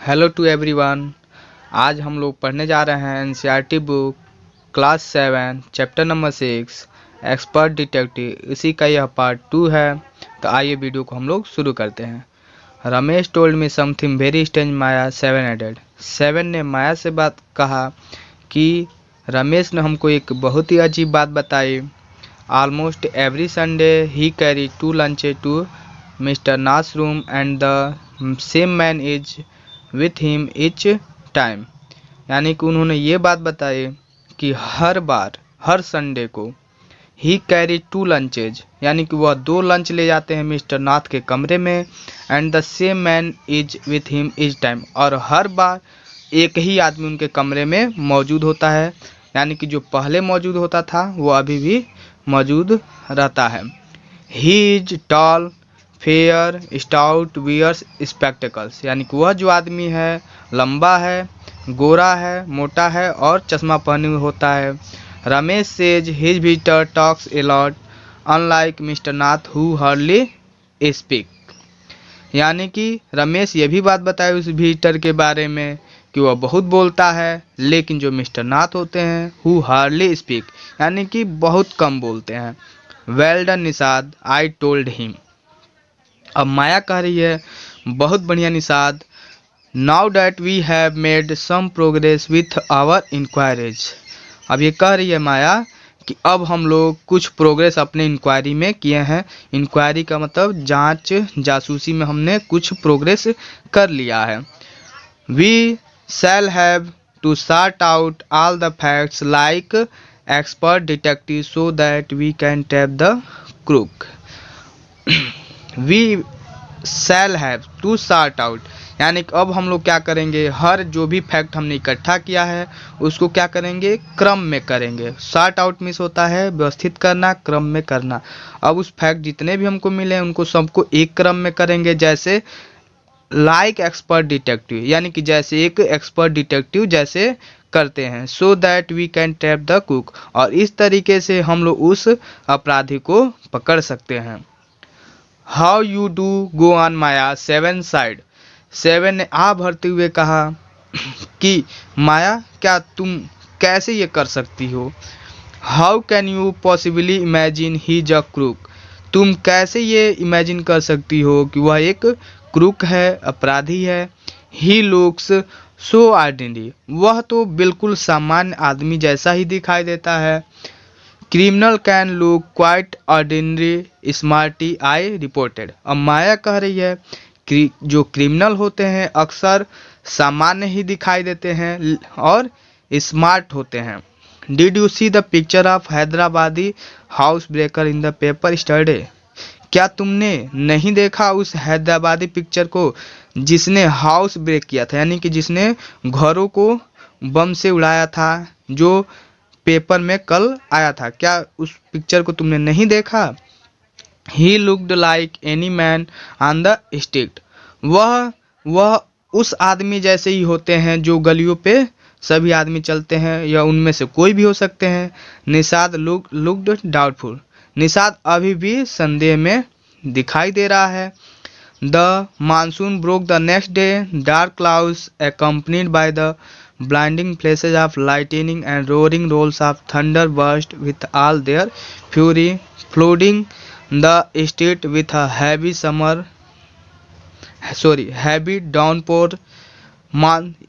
Hello to everyone. आज हम लोग पढ़ने जा रहे हैं NCERT book class 7 chapter number 6 expert detective. इसी का यह पार्ट 2 है। तो आइए वीडियो को हम लोग शुरू करते हैं। Ramesh told me something very strange Maya 7 7 ने माया से बात कहा कि रमेश ने हमको एक बहुत ही अजीब बात बताई। Almost every Sunday he carry 2 lunches to mister Nath's room and the same man is with him each time. यानी कि उन्होंने ये बात बताई कि हर बार हर संडे को ही कैरी 2 लंचेज, यानी कि वह 2 लंच ले जाते हैं मिस्टर नाथ के कमरे में। And the same man is with him each time, और हर बार एक ही आदमी उनके कमरे में मौजूद होता है। यानी कि जो पहले मौजूद होता था वो अभी भी मौजूद रहता है। He is tall fair stout wears spectacles, यानी कि वह जो आदमी है लंबा है, गोरा है, मोटा है और चश्मा पहने हुए होता है। Ramesh says his visitor talks a lot unlike mister Nath who hardly speak. यानी कि रमेश ये भी बात बताए उस विजिटर के बारे में कि वह बहुत बोलता है, लेकिन जो मिस्टर नाथ होते हैं हु हार्डली स्पीक, यानी कि बहुत कम बोलते हैं। Well done Nishad, I told him. अब माया कह रही है बहुत बढ़िया Nishad. Now that we have made some progress with our inquiries. अब ये कह रही है माया कि अब हम लोग कुछ प्रोग्रेस अपने इंक्वायरी में किए हैं। इंक्वायरी का मतलब जांच जासूसी में हमने कुछ प्रोग्रेस कर लिया है। We shall have to sort out all the facts like expert detective so that we can trap the crook. We shall have to sort out, यानी कि अब हम लोग क्या करेंगे, हर जो भी फैक्ट हमने इकट्ठा किया है उसको क्या करेंगे, क्रम में करेंगे। सॉर्ट आउट मीन्स होता है व्यवस्थित करना, क्रम में करना। अब उस फैक्ट जितने भी हमको मिले हैं उनको सबको एक क्रम में करेंगे, जैसे लाइक एक्सपर्ट डिटेक्टिव, यानी कि जैसे एक एक्सपर्ट डिटेक्टिव जैसे करते हैं। So that we can trap the cook, और इस तरीके से हम लोग उस अपराधी को पकड़ सकते हैं। How you do go on Maya 7 side. 7 ने आ भरते हुए कहा कि माया क्या तुम कैसे ये कर सकती हो। How can you possibly imagine he ज क्रूक। तुम कैसे ये इमेजिन कर सकती हो कि वह एक क्रूक है, अपराधी है। ही लुक्स सो ऑर्डिनरी, वह तो बिल्कुल सामान्य आदमी जैसा ही दिखाई देता है। Criminal can look quite ordinary smarty I reported. अब माया कह रही है कि जो क्रिमिनल होते हैं अक्सर सामान्य ही दिखाई देते हैं और स्मार्ट होते हैं। Did you see the picture of Hyderabadi house breaker in the paper yesterday. क्या तुमने नहीं देखा उस हैदराबादी पिक्चर को जिसने हाउस ब्रेक किया था, यानी कि जिसने घरों को बम से उड़ाया था, जो पेपर में कल आया था। क्या उस पिक्चर को तुमने नहीं देखा। He looked like any man on the street. वह उस आदमी जैसे ही होते हैं जो गलियों पे सभी आदमी चलते हैं, या उनमें से कोई भी हो सकते हैं। निषाद लुक्ड डाउटफुल, निषाद अभी भी संदेह में दिखाई दे रहा है। The monsoon broke the next day, dark clouds accompanied by the blinding flashes of lightning and roaring rolls of thunder burst with all their fury, flooding the street with a heavy downpour।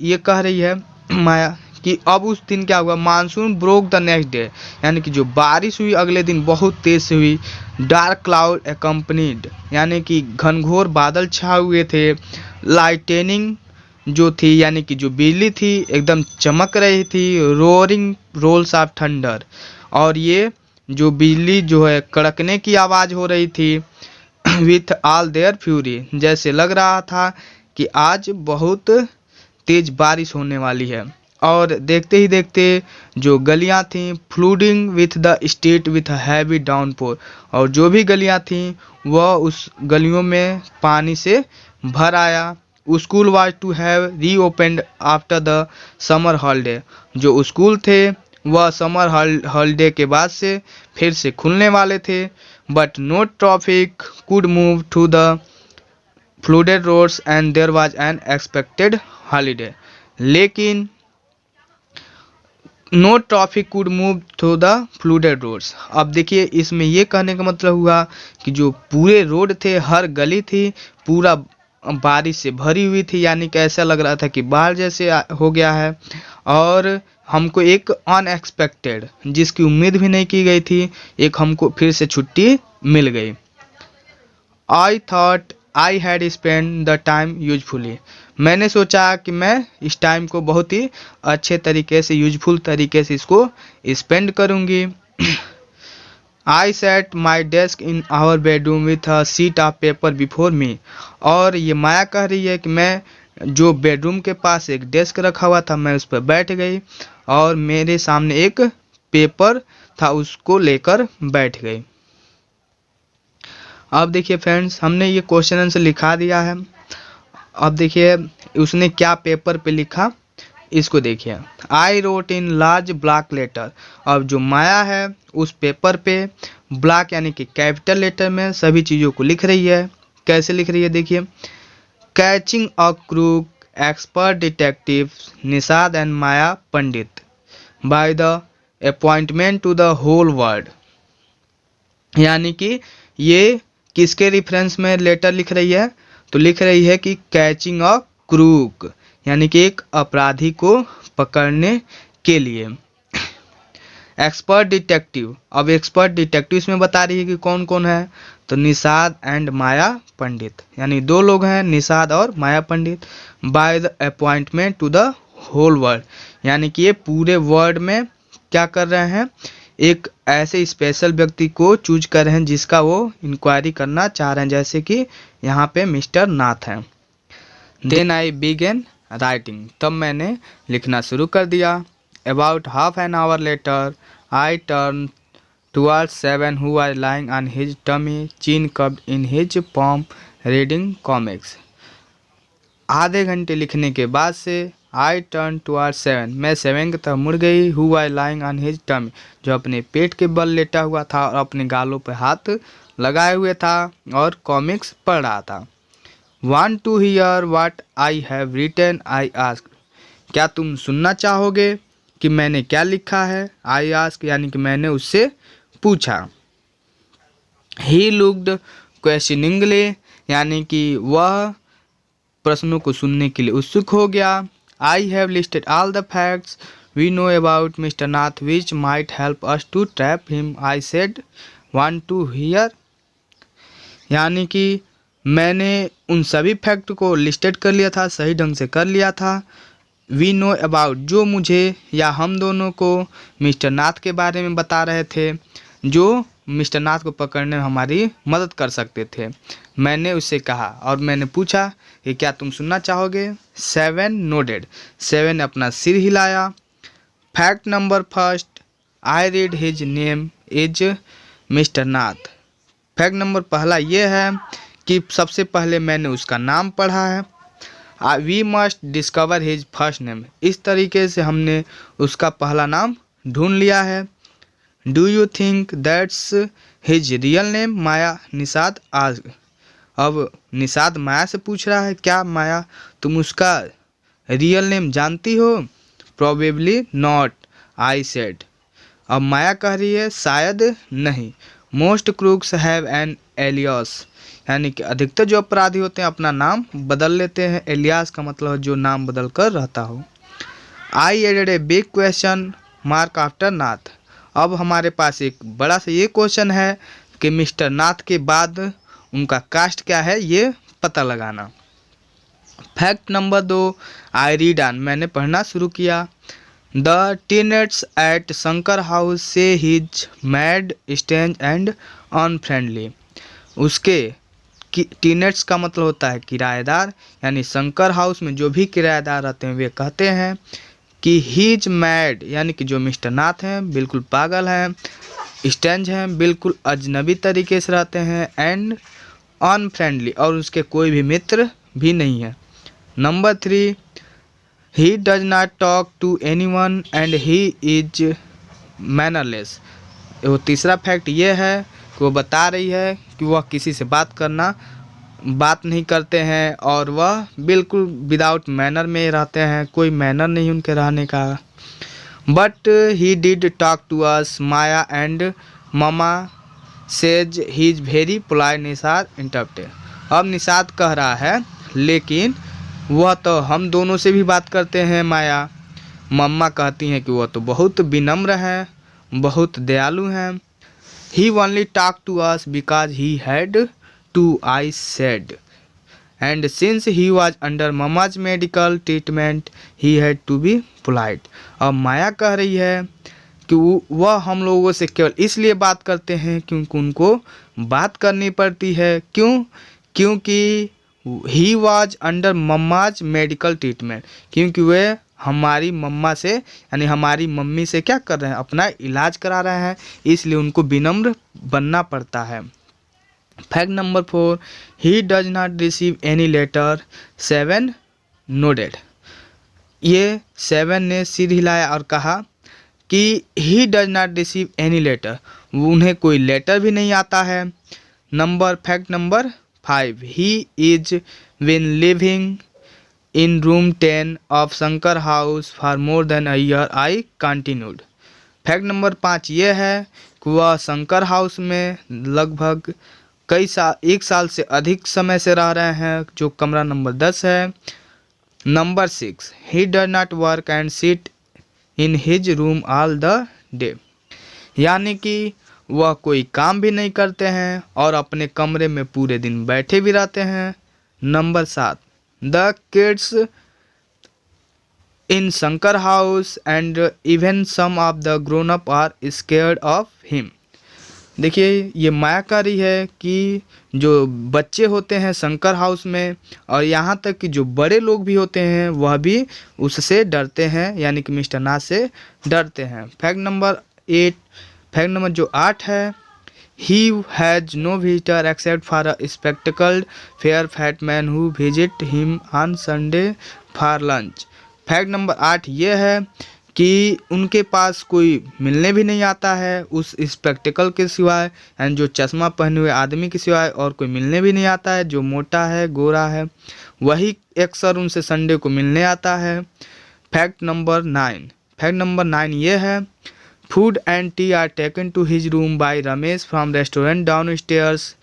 ये कह रही है माया कि अब उस दिन क्या हुआ, monsoon broke the next day, यानी कि जो बारिश हुई अगले दिन बहुत तेज से हुई। डार्क क्लाउड accompanied, यानी कि घनघोर बादल छाए हुए थे। लाइटनिंग जो थी, यानी कि जो बिजली थी एकदम चमक रही थी। रोरिंग रोल्स ऑफ थंडर, और ये जो बिजली जो है कड़कने की आवाज़ हो रही थी। विथ ऑल देयर फ्यूरी, जैसे लग रहा था कि आज बहुत तेज बारिश होने वाली है। और देखते ही देखते जो गलियां थीं, flooding with the street with heavy downpour, और जो भी गलियां थीं वह उस गलियों में पानी से भर आया। School was to have reopened after the summer holiday, जो स्कूल थे वह समर हॉलीडे के बाद से फिर से खुलने वाले थे। But no traffic could move to the flooded roads and there was an expected holiday, लेकिन no traffic could move through the flooded roads. अब देखिए इसमें ये कहने का मतलब हुआ कि जो पूरे रोड थे, हर गली थी, पूरा बारिश से भरी हुई थी, यानी कि ऐसा लग रहा था कि बाढ़ जैसे हो गया है। और हमको एक अनएक्सपेक्टेड, जिसकी उम्मीद भी नहीं की गई थी, एक हमको फिर से छुट्टी मिल गई। I thought I had spend the time usefully. मैंने सोचा कि मैं इस टाइम को बहुत ही अच्छे तरीके से, यूजफुल तरीके से इसको स्पेंड करूँगी। I set my desk in our bedroom with a sheet of paper before me. और ये माया कह रही है कि मैं जो बेडरूम के पास एक डेस्क रखा हुआ था, मैं उस पर बैठ गई और मेरे सामने एक पेपर था, उसको लेकर बैठ गई। अब देखिए फ्रेंड्स, हमने ये क्वेश्चन आंसर लिखा दिया है। अब देखिए उसने क्या पेपर पे लिखा, इसको देखिए। I wrote in large block letter. अब जो माया है उस पेपर पे ब्लॉक यानी कि कैपिटल लेटर में सभी चीज़ों को लिख रही है। कैसे लिख रही है देखिए। Catching a crook, expert detective Nishad and Maya Pandit by the appointment to the whole world. यानी कि ये किसके रेफरेंस में लेटर लिख रही है, तो लिख रही है कि कैचिंग अ क्रूक, यानी कि एक अपराधी को पकड़ने के लिए। एक्सपर्ट डिटेक्टिव, अब एक्सपर्ट डिटेक्टिव इसमें बता रही है कि कौन कौन है, तो निषाद एंड माया पंडित, यानी दो लोग हैं, निषाद और Maya Pandit. By the appointment to the whole world, यानी कि ये पूरे वर्ल्ड में क्या कर रहे हैं, एक ऐसे स्पेशल व्यक्ति को चूज कर रहे हैं जिसका वो इंक्वायरी करना चाह रहे हैं, जैसे कि यहाँ पे मिस्टर नाथ हैं। देन आई बिगेन राइटिंग, तब मैंने लिखना शुरू कर दिया। About half an hour later I turn towards seven who are lying on his tummy, chin cupped in his palm, reading comics. आधे घंटे लिखने के बाद से आई टर्न टुवर्ड्स सेवन, मैं सेवन की तरफ मुड़ गई। Who are lying on his tummy, जो अपने पेट के बल लेटा हुआ था और अपने गालों पर हाथ लगाए हुए था और कॉमिक्स पढ़ रहा था। Want to hear what I have written? I asked. क्या तुम सुनना चाहोगे कि मैंने क्या लिखा है? I asked, यानी कि मैंने उससे पूछा। He looked questioningly, यानी कि वह प्रश्नों को सुनने के लिए उत्सुक हो गया। I have listed all the facts we know about Mr. Nath which might help us to trap him. I said, want to hear? यानी कि मैंने उन सभी फैक्ट को लिस्टेड कर लिया था, सही ढंग से कर लिया था। वी नो अबाउट, जो मुझे या हम दोनों को मिस्टर नाथ के बारे में बता रहे थे, जो मिस्टर नाथ को पकड़ने में हमारी मदद कर सकते थे। मैंने उससे कहा और मैंने पूछा कि क्या तुम सुनना चाहोगे। सेवन नोडेड, सेवन ने अपना सिर हिलाया। Fact number first, I read his name is mister Nath. Fact number पहला ये है कि सबसे पहले मैंने उसका नाम पढ़ा है। We must discover his first name, इस तरीके से हमने उसका पहला नाम ढूंढ लिया है। Do you think that's his real name? Maya Nishad asked. अब निषाद माया से पूछ रहा है, क्या माया तुम उसका रियल नेम जानती हो? Probably not, I said. अब माया कह रही है शायद नहीं। Most crooks have an alias, यानी कि अधिकतर जो अपराधी होते हैं अपना नाम बदल लेते हैं। एलियास का मतलब जो नाम बदल कर रहता हो। I added a big question mark after Nath. अब हमारे पास एक बड़ा सा ये क्वेश्चन है कि मिस्टर नाथ के बाद उनका कास्ट क्या है, ये पता लगाना। Fact number 2, I read on, मैंने पढ़ना शुरू किया। The tenants at Shankar house say his mad strange and unfriendly. उसके टीनेट्स का मतलब होता है किराएदार, यानी शंकर हाउस में जो भी किराएदार रहते हैं वे कहते हैं कि हिज मैड, यानी कि जो मिस्टर नाथ हैं बिल्कुल पागल हैं, स्ट्रेंज हैं बिल्कुल अजनबी तरीके से रहते हैं, एंड अनफ्रेंडली और उसके कोई भी मित्र भी नहीं है। Number 3, he does not talk to anyone and he is mannerless. वो तीसरा फैक्ट ये है कि वो बता रही है कि वह किसी से बात करना बात नहीं करते हैं और वह बिल्कुल विदाउट मैनर में रहते हैं, कोई मैनर नहीं उनके रहने का। But he did talk to us Maya and mama says he is very polite, Nishad interrupted. अब निषाद कह रहा है लेकिन वह तो हम दोनों से भी बात करते हैं माया। मम्मा कहती हैं कि वह तो बहुत विनम्र हैं, बहुत दयालु हैं। He only talk to us because he had to, I said, and since he was under mamma's medical treatment he had to be polite. अब माया कह रही है कि वह हम लोगों से केवल इसलिए बात करते हैं क्योंकि उनको बात करनी पड़ती है। क्योंकि ही was under mamma's medical treatment, क्योंकि वे हमारी मम्मा से यानी हमारी मम्मी से क्या कर रहे हैं, अपना इलाज करा रहे हैं, इसलिए उनको विनम्र बनना पड़ता है। Fact number 4, he does not receive any letter, 7 nodded. ये 7 ने सिर हिलाया और कहा कि he does not receive any letter, उन्हें कोई लेटर भी नहीं आता है। Fact number 5, he is been living in room 10 of Shankar house for more than a year, I continued. Fact number 5 ये है कि वह शंकर हाउस में लगभग एक साल से अधिक समय से रह रहे हैं, जो कमरा नंबर 10 है। Number 6, he does not work and sit in his room all the day, यानी कि वह कोई काम भी नहीं करते हैं और अपने कमरे में पूरे दिन बैठे भी रहते हैं। Number 7, the kids in Shankar house and even some of the grown up are scared of him. देखिए ये माया कह रही है कि जो बच्चे होते हैं शंकर हाउस में और यहाँ तक कि जो बड़े लोग भी होते हैं वह भी उससे डरते हैं, यानी कि मिस्टर नाथ से डरते हैं। फैक्ट नंबर जो 8 है, he has no visitor except for a spectacled fair fat man who visit him on Sunday for lunch. Fact number 8 ये है कि उनके पास कोई मिलने भी नहीं आता है उस स्पेक्टिकल के सिवाय, यानी जो चश्मा पहने हुए आदमी के सिवाय और कोई मिलने भी नहीं आता है, जो मोटा है गोरा है वही अक्सर उनसे संडे को मिलने आता है। फैक्ट नंबर 9 ये है, food and tea are taken to his room by Ramesh from restaurant downstairs.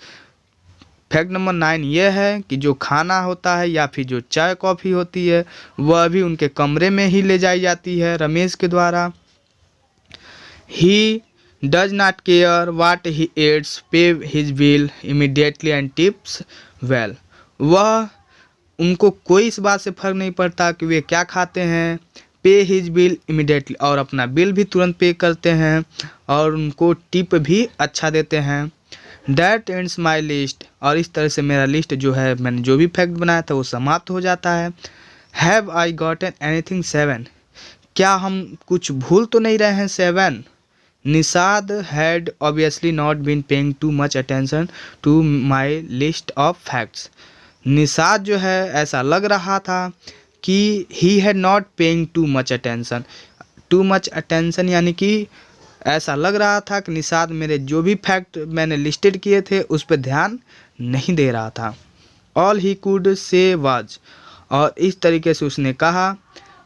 Fact number 9 ये है कि जो खाना होता है या फिर जो चाय कॉफ़ी होती है वह भी उनके कमरे में ही ले जाई जाती है रमेश के द्वारा। He does not care what he eats, pay his bill immediately and tips well. वह उनको कोई इस बात से फर्क नहीं पड़ता कि वे क्या खाते हैं, पे हिज बिल इमीडिएटली, और अपना बिल भी तुरंत पे करते हैं और उनको टिप भी अच्छा देते हैं। That ends my list, और इस तरह से मेरा लिस्ट जो है मैंने जो भी फैक्ट बनाया था वो समाप्त हो जाता है। Have I gotten anything 7, क्या हम कुछ भूल तो नहीं रहे हैं 7? Nishad had obviously not been paying too much attention to my list of facts। Nishad जो है ऐसा लग रहा था कि he had not paying too much attention यानी कि ऐसा लग रहा था कि निषाद मेरे जो भी फैक्ट मैंने लिस्टेड किए थे उस पर ध्यान नहीं दे रहा था। All he could say was, और इस तरीके से उसने कहा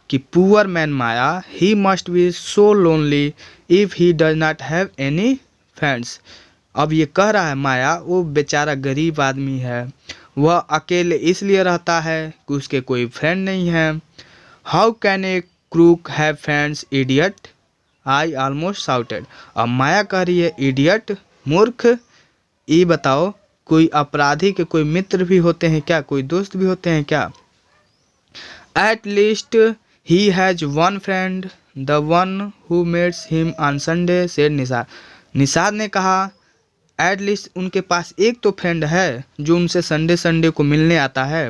कि poor man Maya, he must be so lonely if he does not have any friends. अब ये कह रहा है माया वो बेचारा गरीब आदमी है, वह अकेले इसलिए रहता है कि उसके कोई फ्रेंड नहीं है। How can a crook have friends idiot, I almost shouted. अब माया कह रही है इडियट, मूर्ख, ये बताओ कोई अपराधी के कोई मित्र भी होते हैं क्या, कोई दोस्त भी होते हैं क्या? At least he has one friend, the one who meets him on Sunday, said Nishad. Nishad ने कहा एट लीस्ट उनके पास एक तो फ्रेंड है जो उनसे संडे को मिलने आता है।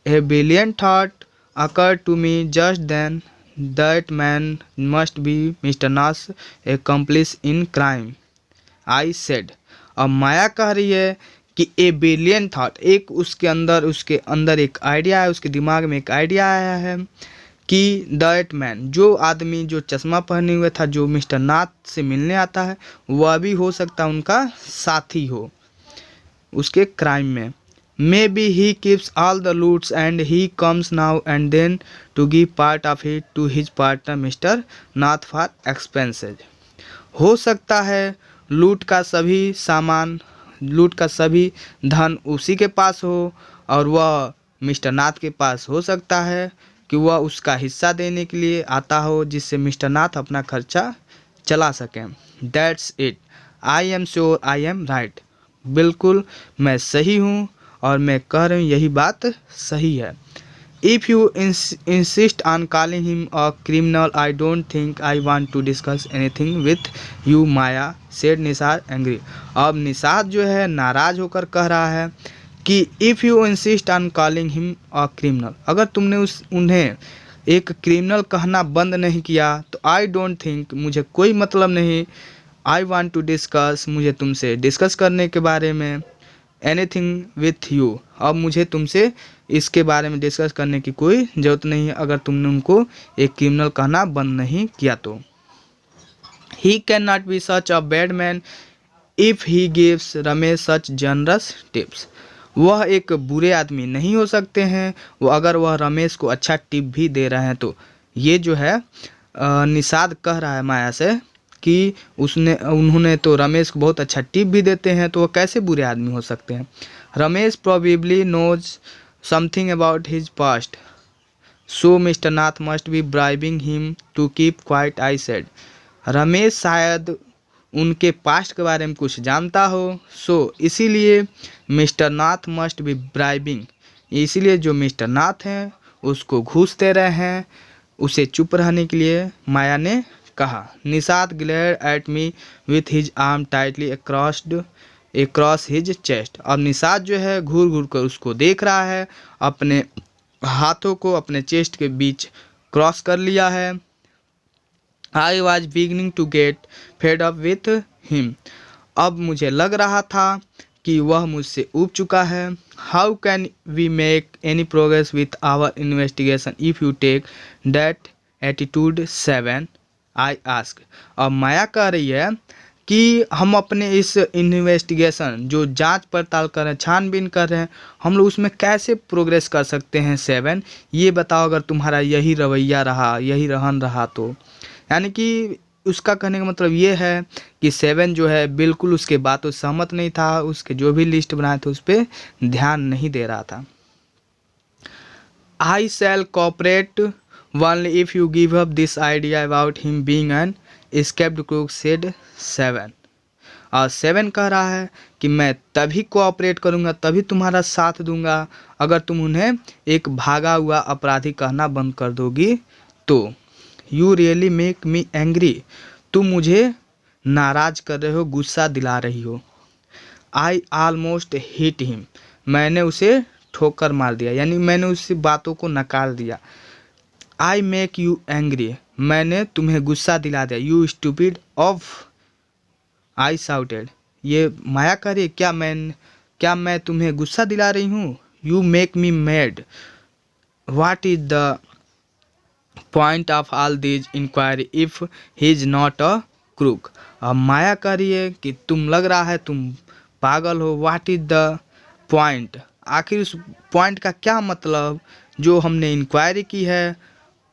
A brilliant thought occur to me just then, that man must be Mr. Nath, accomplice in crime, I said। अब माया कह रही है कि ए बिलियन थॉट, उसके अंदर एक आइडिया है, उसके दिमाग में एक आइडिया आया है कि दैट मैन, जो आदमी जो चश्मा पहने हुए था जो मिस्टर नाथ से मिलने आता है वह भी हो सकता है उनका साथी हो उसके क्राइम में। Maybe he keeps all the loots and he comes now and then to give part of it to his partner Mr. Nath for expenses. हो सकता है लूट का सभी धन उसी के पास हो और वह मिस्टर नाथ के पास हो सकता है कि वह उसका हिस्सा देने के लिए आता हो जिससे मिस्टर नाथ अपना खर्चा चला सकें। That's it, I am sure I am right. बिल्कुल मैं सही हूँ और मैं कह रही हूँ यही बात सही है। If you insist on calling him a criminal, I don't think I want to discuss anything with you, Maya said Nishad angry। अब निषाद जो है नाराज होकर कह रहा है कि if you insist on calling him a criminal, अगर तुमने उन्हें एक क्रिमिनल कहना बंद नहीं किया तो I don't think, मुझे कोई मतलब नहीं, I want to discuss, मुझे तुमसे डिस्कस करने के बारे में, एनीथिंग विथ यू, अब मुझे तुमसे इसके बारे में डिस्कस करने की कोई ज़रूरत नहीं है अगर तुमने उनको एक क्रिमिनल कहना बंद नहीं किया तो। He can not be such a bad man if he gives Ramesh such generous tips, वह एक बुरे आदमी नहीं हो सकते हैं वो अगर वह रमेश को अच्छा टिप भी दे रहे हैं तो। ये जो है निषाद कह रहा है माया से कि उन्होंने तो रमेश को बहुत अच्छा टिप भी देते हैं तो वो कैसे बुरे आदमी हो सकते हैं। Ramesh probably knows something about his past so mister Nath must be bribing him to keep quiet, I said. Ramesh शायद उनके पास्ट के बारे में कुछ जानता हो, सो इसीलिए mister Nath must be bribing, इसीलिए जो मिस्टर नाथ हैं उसको घूस दे रहे हैं उसे चुप रहने के लिए, माया ने कहा। Nishad glared at me with his arm tightly across his chest, अब निषाद जो है घूर घूर कर उसको देख रहा है, अपने हाथों को अपने चेस्ट के बीच क्रॉस कर लिया है। I was beginning to get fed up with him, अब मुझे लग रहा था कि वह मुझसे ऊब चुका है। How can we make any progress with our investigation if you take that attitude 7, I ask. अब माया कह रही है कि हम अपने इस इन्वेस्टिगेशन जो जांच पड़ताल कर रहे हैं, छानबीन कर रहे हैं, हम लोग उसमें कैसे प्रोग्रेस कर सकते हैं 7, ये बताओ अगर तुम्हारा यही रवैया रहा, यही रहन रहा तो। यानी कि उसका कहने का मतलब ये है कि 7 जो है बिल्कुल उसके बातों से सहमत नहीं था, उसके जो भी लिस्ट बनाए थे उस पर ध्यान नहीं दे रहा था। आई शैल cooperate only if you give up this idea about him being an escaped crook, said 7। और 7 कह रहा है कि मैं तभी कोऑपरेट करूँगा, तभी तुम्हारा साथ दूंगा अगर तुम उन्हें एक भागा हुआ अपराधी कहना बंद कर दोगी तो। You really make me angry, तुम मुझे नाराज कर रहे हो, गुस्सा दिला रही हो। आई ऑलमोस्ट हिट हिम, मैंने उसे ठोकर मार दिया, यानी मैंने उसकी बातों को नकार दिया। आई मेक यू एंग्री, मैंने तुम्हें गुस्सा दिला दिया। You stupid of, I shouted, ये माया कह रही है क्या मैं तुम्हें गुस्सा दिला रही हूँ। You make me mad, what is the point of all this inquiry if he is not a crook. अब माया कह रही है कि तुम लग रहा है तुम पागल हो। व्हाट इज द पॉइंट, आखिर उस पॉइंट का क्या मतलब जो हमने इंक्वायरी की है।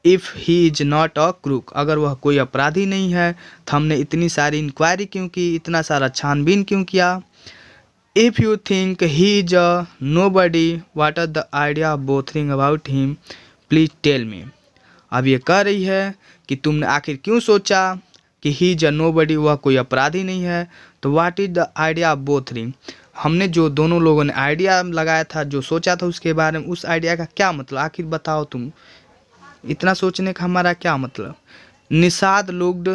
If he is not a crook, अगर वह कोई अपराधी नहीं है तो हमने इतनी सारी इंक्वायरी क्यों की, इतना सारा छानबीन क्यों किया। If you think he is a nobody, what are the idea of bothering about him, please tell me. अब ये कह रही है कि तुमने आखिर क्यों सोचा कि ही इज अ नो बडी, वह कोई अपराधी नहीं है, तो what is the idea of bothering, हमने जो दोनों लोगों ने आइडिया लगाया था, जो सोचा था उसके बारे में, उस आइडिया का क्या मतलब, आखिर बताओ तुम, इतना सोचने का हमारा क्या मतलब। निषाद लुक्ड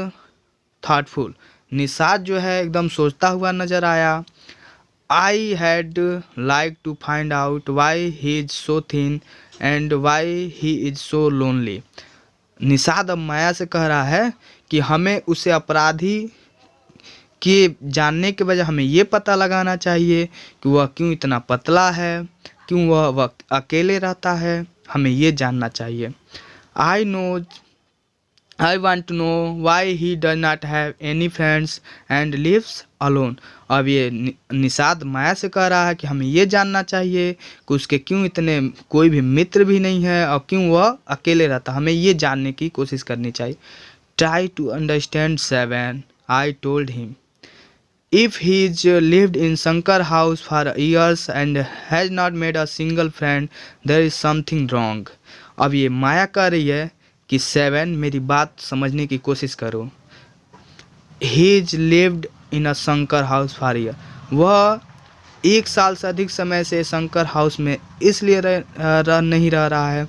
थॉटफुल, निषाद जो है एकदम सोचता हुआ नजर आया। I had like to find out why he is so thin and why he is so lonely. Nishad अब माया से कह रहा है कि हमें उसे अपराधी के जानने के बजाय हमें ये पता लगाना चाहिए कि वह क्यों इतना पतला है, क्यों वह वक्त अकेले रहता है, हमें ये जानना चाहिए। I want to know why he does not have any friends and lives alone. अब ये निषाद माया से कह रहा है कि हमें ये जानना चाहिए कि उसके क्यों इतने कोई भी मित्र भी नहीं है और क्यों वह अकेले रहता, हमें ये जानने की कोशिश करनी चाहिए। Try to understand 7, I told him. If he's lived in Shankar house for years and has not made a single friend, there is something wrong. अब ये माया कह रही है कि 7 मेरी बात समझने की कोशिश करो। He's lived in a Shankar house for year. वह 1 साल से अधिक समय से शंकर हाउस में इसलिए नहीं रह रहा है।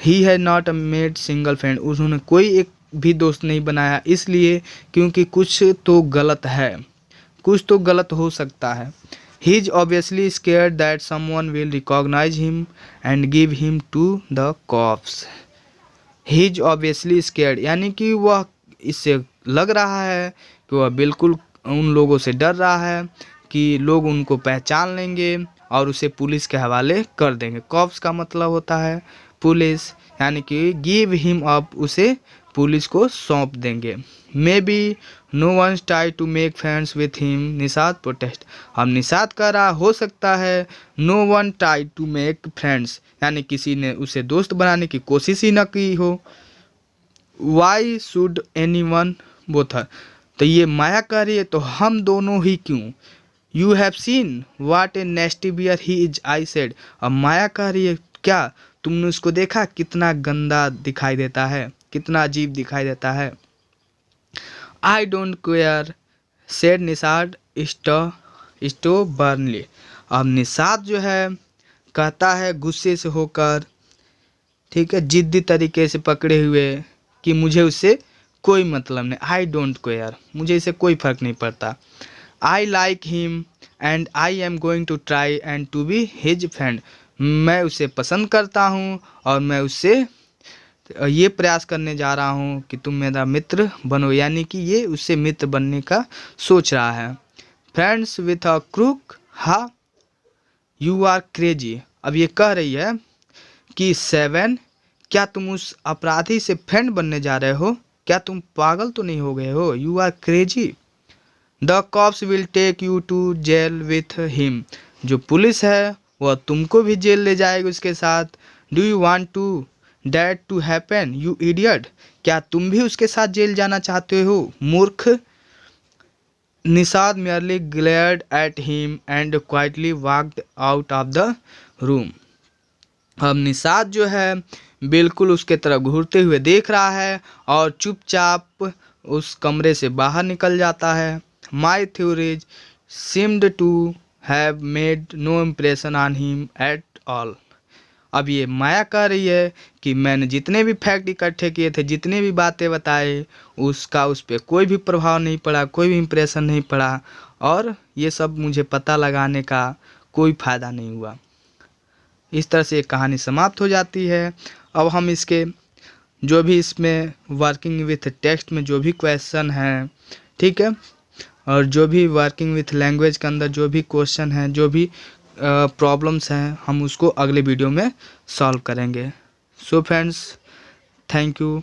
He has not made single friend. उन्होंने कोई एक भी दोस्त नहीं बनाया, इसलिए क्योंकि कुछ तो गलत है, कुछ तो गलत हो सकता है। He is obviously scared that someone will recognize him and give him to the cops. He is obviously scared, यानी कि वह इससे लग रहा है कि वह बिल्कुल उन लोगों से डर रहा है कि लोग उनको पहचान लेंगे और उसे पुलिस के हवाले कर देंगे। कॉप्स का मतलब होता है पुलिस, यानी कि गिव हिम अप, उसे पुलिस को सौंप देंगे। Maybe no one try to make friends with him, Nishad protest. अब निषाद कह रहा हो सकता है no one try to make friends, यानी किसी ने उसे दोस्त बनाने की कोशिश ही न की हो। वाई शुड एनी वन बोथर, तो ये माया कह रही है तो हम दोनों ही क्यों। You have seen what a nasty bear he is, I said. अब माया कह रही है क्या तुमने उसको देखा, कितना गंदा दिखाई देता है, कितना अजीब दिखाई देता है। I don't care said Nishad stubbornly. अब निषाद जो है कहता है गुस्से से होकर, ठीक है, जिद्दी तरीके से पकड़े हुए कि मुझे उससे कोई मतलब नहीं। आई डोंट केयर, मुझे इससे कोई फर्क नहीं पड़ता। I like him and I am going to try and to be his friend. मैं उसे पसंद करता हूँ और मैं उससे ये प्रयास करने जा रहा हूँ कि तुम मेरा मित्र बनो, यानी कि ये उससे मित्र बनने का सोच रहा है। फ्रेंड्स विथ अ क्रूक, हा यू आर क्रेजी। अब ये कह रही है कि 7 क्या तुम उस अपराधी से फ्रेंड बनने जा रहे हो, क्या तुम पागल तो नहीं हो गए हो। You are crazy. The cops will take you to jail with him. जो पुलिस है वह तुमको भी जेल ले जाएगी उसके साथ। Do you want to that to happen you idiot, क्या तुम भी उसके साथ जेल जाना चाहते हो मूर्ख। Nishad merely glared at him and quietly walked out of the room. अब निषाद जो है बिल्कुल उसके तरफ घूरते हुए देख रहा है और चुपचाप उस कमरे से बाहर निकल जाता है। My theories seemed to have made no impression on him at all. अब ये माया कह रही है कि मैंने जितने भी फैक्ट इकट्ठे किए थे, जितने भी बातें बताए, उसका उस पर कोई भी प्रभाव नहीं पड़ा, कोई भी इम्प्रेशन नहीं पड़ा और ये सब मुझे पता लगाने का कोई फ़ायदा नहीं हुआ। इस तरह से ये कहानी समाप्त हो जाती है। अब हम इसके जो भी इसमें वर्किंग विथ टेक्स्ट में जो भी क्वेश्चन हैं, ठीक है, और जो भी वर्किंग विथ लैंग्वेज के अंदर जो भी क्वेश्चन हैं, जो भी प्रॉब्लम्स हैं, हम उसको अगले वीडियो में सॉल्व करेंगे। So friends, thank you.